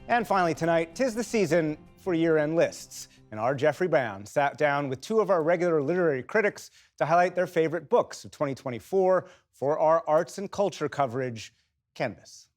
And finally tonight, 'tis the season for year-end lists. And our Jeffrey Brown sat down with two of our regular literary critics to highlight their favorite books of 2024 for our arts and culture coverage, Canvas.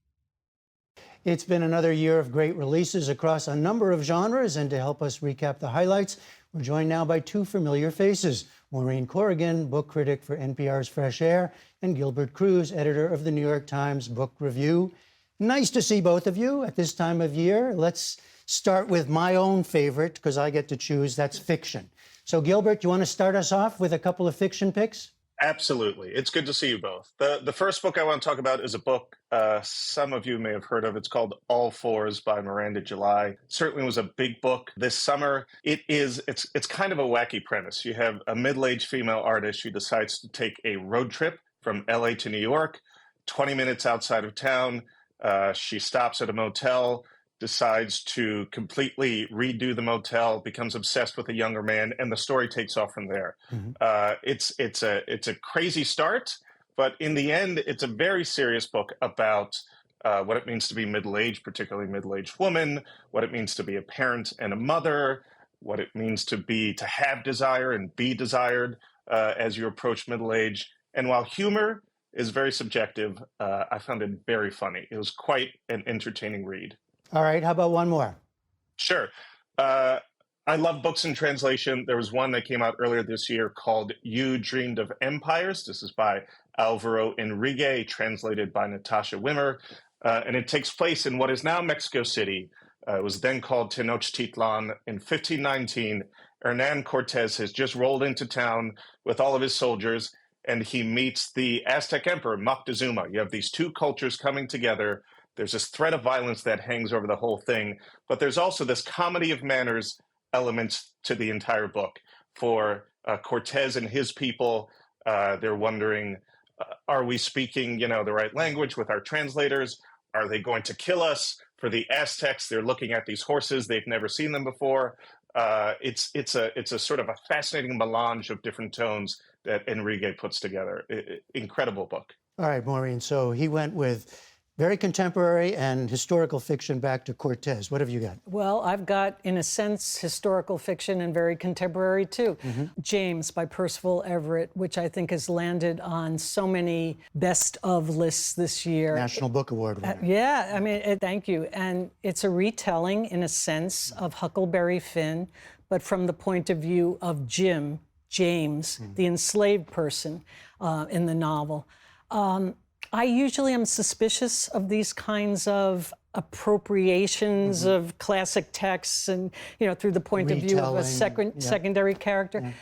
It's been another year of great releases across a number of genres, and to help us recap the highlights, we're joined now by two familiar faces. Maureen Corrigan, book critic for NPR's Fresh Air, and Gilbert Cruz, editor of the New York Times Book Review. Nice to see both of you at this time of year. Let's start with my own favorite, because I get to choose. That's fiction. So, Gilbert, you want to start us off with a couple of fiction picks? Absolutely. It's good to see you both. The first book I want to talk about is a book some of you may have heard of. It's called All Fours by Miranda July. It certainly was a big book this summer. It's kind of a wacky premise. You have a middle-aged female artist who decides to take a road trip from LA to New York, 20 minutes outside of town. She stops at a motel, decides to completely redo the motel, becomes obsessed with a younger man, and the story takes off from there. It's a crazy start, but in the end, it's a very serious book about what it means to be middle-aged, particularly middle-aged woman, what it means to be a parent and a mother, what it means to have desire and be desired as you approach middle age. And while humor is very subjective, I found it very funny. It was quite an entertaining read. All right, how about one more? Sure. I love books in translation. There was one that came out earlier this year called You Dreamed of Empires. This is by Alvaro Enrique, translated by Natasha Wimmer. And it takes place in what is now Mexico City. It was then called Tenochtitlan. In 1519, Hernan Cortez has just rolled into town with all of his soldiers, and he meets the Aztec Emperor, Moctezuma. You have these two cultures coming together. There's this threat of violence that hangs over the whole thing, but there's also this comedy of manners elements to the entire book. For Cortez and his people, they're wondering, are we speaking, the right language with our translators? Are they going to kill us? For the Aztecs, they're looking at these horses. They've never seen them before. It's a sort of a fascinating melange of different tones that Enrique puts together. Incredible book. All right, Maureen. So he went with very contemporary and historical fiction back to Cortez. What have you got? Well, I've got, in a sense, historical fiction and very contemporary, too. James by Percival Everett, which I think has landed on so many best of lists this year. National Book Award winner. Yeah, I mean, thank you. And it's a retelling, in a sense, of Huckleberry Finn, but from the point of view of James, the enslaved person in the novel. I usually am suspicious of these kinds of appropriations of classic texts and, through the point of view of a secondary character.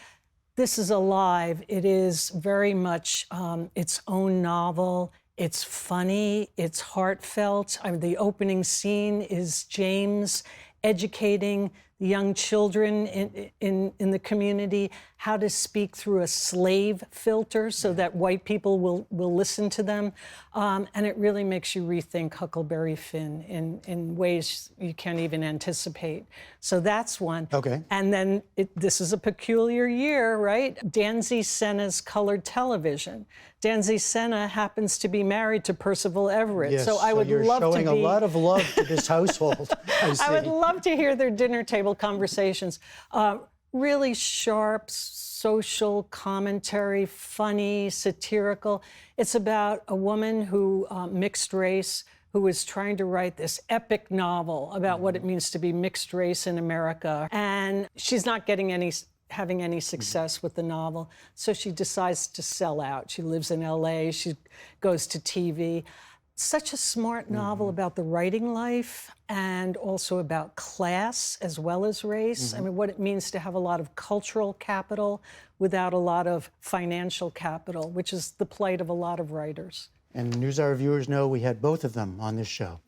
This is alive. It is very much its own novel. It's funny. It's heartfelt. I mean, the opening scene is James educating young children in the community how to speak through a slave filter so that white people will listen to them. And it really makes you rethink Huckleberry Finn in ways you can't even anticipate. So that's one. Okay. And then this is a peculiar year, right? Danzy Senna's Colored Television. Danzy Senna happens to be married to Percival Everett. Yes, so I would you're love to showing a lot of love to this household. I would love to hear their dinner table conversations. Really sharp social commentary, funny, satirical. It's about a woman who, mixed race, who is trying to write this epic novel about what it means to be mixed race in America. And she's not having any success with the novel. So she decides to sell out. She lives in LA, she goes to TV. Such a smart novel about the writing life and also about class as well as race. I mean, what it means to have a lot of cultural capital without a lot of financial capital, which is the plight of a lot of writers. And NewsHour viewers know we had both of them on this show.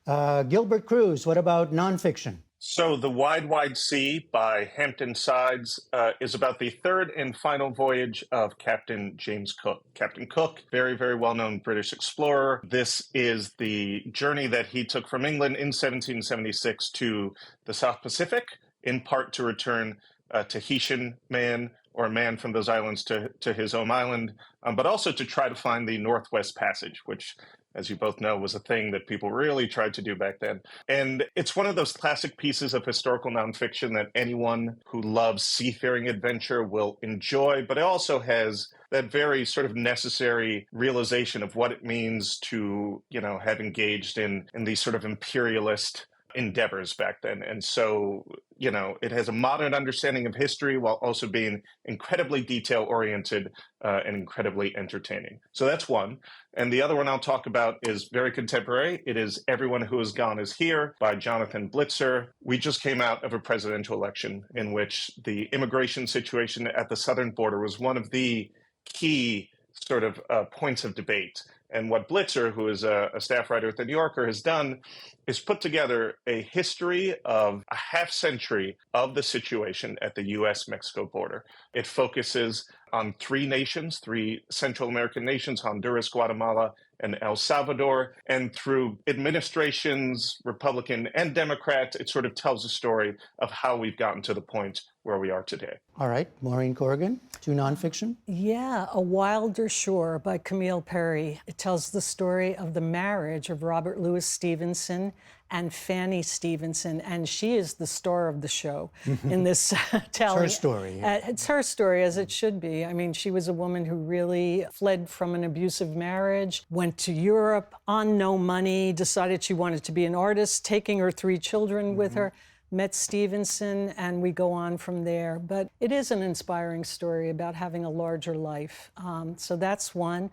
Gilbert Cruz, what about nonfiction? So The Wide, Wide Sea by Hampton Sides is about the third and final voyage of Captain James Cook. Captain Cook, very, very well-known British explorer. This is the journey that he took from England in 1776 to the South Pacific, in part to return a Tahitian man or a man from those islands to his home island, but also to try to find the Northwest Passage, which as you both know, was a thing that people really tried to do back then. And it's one of those classic pieces of historical nonfiction that anyone who loves seafaring adventure will enjoy, but it also has that very sort of necessary realization of what it means to, have engaged in these sort of imperialist endeavors back then. And so, it has a modern understanding of history while also being incredibly detail oriented and incredibly entertaining. So that's one. And the other one I'll talk about is very contemporary. It is Everyone Who Has Gone Is Here by Jonathan Blitzer. We just came out of a presidential election in which the immigration situation at the southern border was one of the key sort of points of debate. And what Blitzer, who is a staff writer at The New Yorker, has done is put together a history of a half century of the situation at the U.S.-Mexico border. It focuses on three nations, three Central American nations, Honduras, Guatemala, and El Salvador. And through administrations, Republican and Democrat, it sort of tells a story of how we've gotten to the point where we are today. All right, Maureen Corrigan, to nonfiction. Yeah, A Wilder Shore by Camille Perry. It tells the story of the marriage of Robert Louis Stevenson and Fanny Stevenson, and she is the star of the show in this telling. It's her story. It's her story, as it should be. I mean, she was a woman who really fled from an abusive marriage, went to Europe on no money, decided she wanted to be an artist, taking her three children with her, met Stevenson, and we go on from there. But it is an inspiring story about having a larger life. So that's one.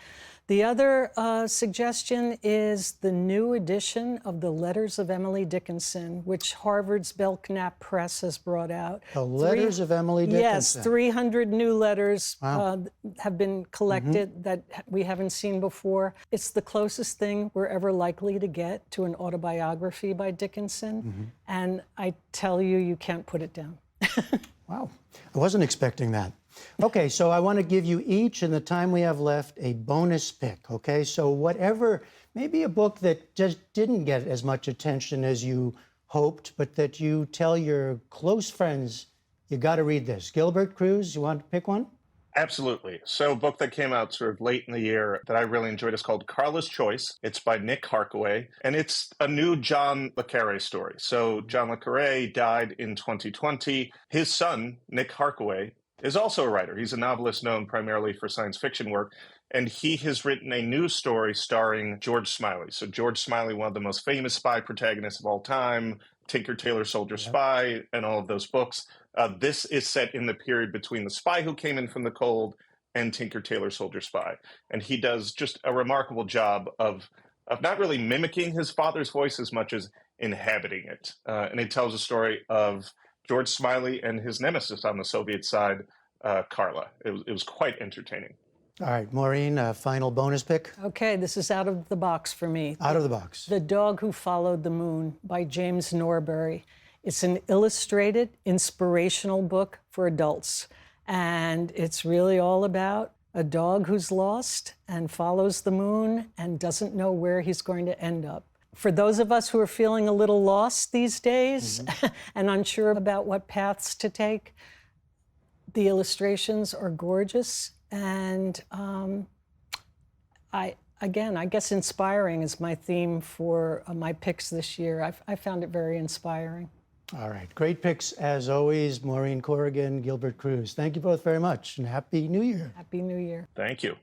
The other suggestion is the new edition of the Letters of Emily Dickinson, which Harvard's Belknap Press has brought out. The Letters of Emily Dickinson. Yes, 300 new letters have been collected that we haven't seen before. It's the closest thing we're ever likely to get to an autobiography by Dickinson. And I tell you, you can't put it down. Wow, I wasn't expecting that. Okay, so I want to give you each, in the time we have left, a bonus pick, okay? So whatever, maybe a book that just didn't get as much attention as you hoped, but that you tell your close friends, you got to read this. Gilbert Cruz, you want to pick one? Absolutely. So a book that came out sort of late in the year that I really enjoyed is called Carla's Choice. It's by Nick Harkaway, and it's a new John le Carré story. So John le Carré died in 2020. His son, Nick Harkaway, is also a writer. He's a novelist known primarily for science fiction work, and he has written a new story starring George Smiley. So George Smiley, one of the most famous spy protagonists of all time, Tinker, Tailor, Soldier, Spy, and all of those books. This is set in the period between The Spy Who Came In From the Cold and Tinker, Tailor, Soldier, Spy. And he does just a remarkable job of not really mimicking his father's voice as much as inhabiting it. And it tells a story of George Smiley and his nemesis on the Soviet side, Carla. It was quite entertaining. All right, Maureen, a final bonus pick. Okay, this is out of the box for me. Out of the box. The Dog Who Followed the Moon by James Norbury. It's an illustrated, inspirational book for adults. And it's really all about a dog who's lost and follows the moon and doesn't know where he's going to end up. For those of us who are feeling a little lost these days and unsure about what paths to take, the illustrations are gorgeous. And I guess inspiring is my theme for my picks this year. I found it very inspiring. All right, great picks as always, Maureen Corrigan, Gilbert Cruz. Thank you both very much, and Happy New Year. Happy New Year. Thank you.